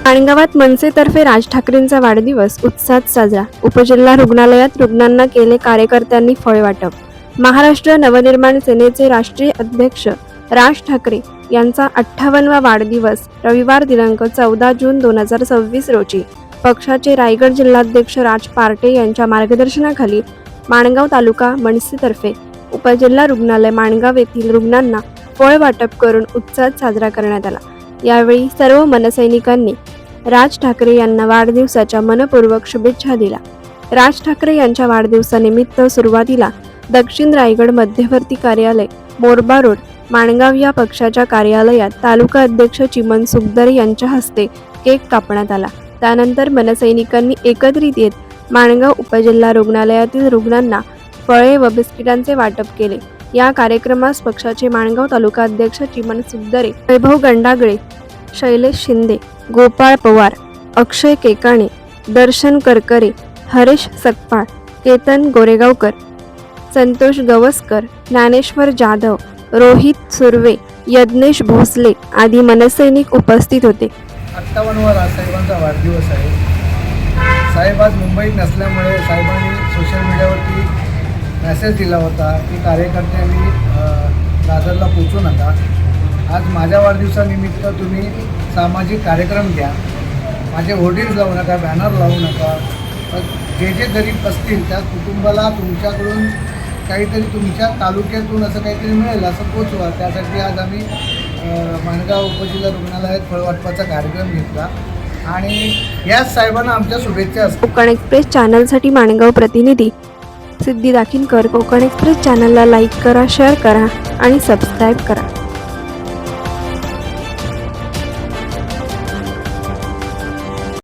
माणगावात मनसेतर्फे राज ठाकरेंचा वाढदिवस उत्साहात साजरा। उपजिल्हा रुग्णालयात रुग्णांना केले कार्यकर्त्यांनी फळ वाटप। महाराष्ट्र नवनिर्माण सेनेचे राष्ट्रीय अध्यक्ष राज ठाकरे यांचा 58वा वाढदिवस रविवार दिनांक 14 जून 2026 रोजी पक्षाचे रायगड जिल्हाध्यक्ष राज पार्टे यांच्या मार्गदर्शनाखाली माणगाव तालुका मनसेतर्फे उपजिल्हा रुग्णालय माणगाव येथील रुग्णांना फळ वाटप करून उत्साहात साजरा करण्यात आला। यावेळी सर्व मनसैनिकांनी राज ठाकरे यांना वाढदिवसाच्या मनपूर्वक शुभेच्छा दिल्या। राज ठाकरे यांच्या वाढदिवसानिमित्त सुरुवातीला दक्षिण रायगड मध्यवर्ती कार्यालय मोरबा रोड माणगाव या पक्षाच्या कार्यालयात तालुका अध्यक्ष चिमन सुखदरे यांच्या हस्ते केक कापण्यात आला। त्यानंतर मनसैनिकांनी एकत्रित येत माणगाव उपजिल्हा रुग्णालयातील रुग्णांना फळे व बिस्किटांचे वाटप केले। या कार्यक्रमास पक्षाचे माणगाव तालुका अध्यक्ष चिमन सुखदरे, वैभव गंडागळे, शैलेश शिंदे, गोपाळ पवार, अक्षय केकाणे, दर्शन करकरे, हरेश सकपाळ, केतन गोरेगावकर, संतोष गवसकर, ज्ञानेश्वर जाधव, रोहित सुर्वे, यज्ञेश भोसले आदी मनसैनिक उपस्थित होते। 58वा राजसाहेबांचा वाढदिवस आहे। साहेब आज मुंबईत नसल्यामुळे साहेबांनी सोशल मीडियावरती मेसेज दिला होता की कार्यकर्त्यांनी दादरला पोचू नका। आज माझ्या वाढदिवसानिमित्त तुम्ही सामाजिक कार्यक्रम घ्या, माझे होर्डिंग्स लावू नका, बॅनर लावू नका, जे जे गरीब असतील त्या कुटुंबाला तुमच्याकडून काहीतरी तुमच्या तालुक्यातून असं काहीतरी मिळेल असं पोचवा। त्यासाठी आज आम्ही माणगाव उपजिल्हा रुग्णालयात फळवाटपाचा कार्यक्रम घेतला आणि याच साहेबांना आमच्या शुभेच्छा असतात। कोकण एक्सप्रेस चॅनलसाठी माणगाव प्रतिनिधी सिद्धी दाखिनकर। कोकण एक्सप्रेस चॅनलला लाईक करा, शेअर करा आणि सबस्क्राईब करा।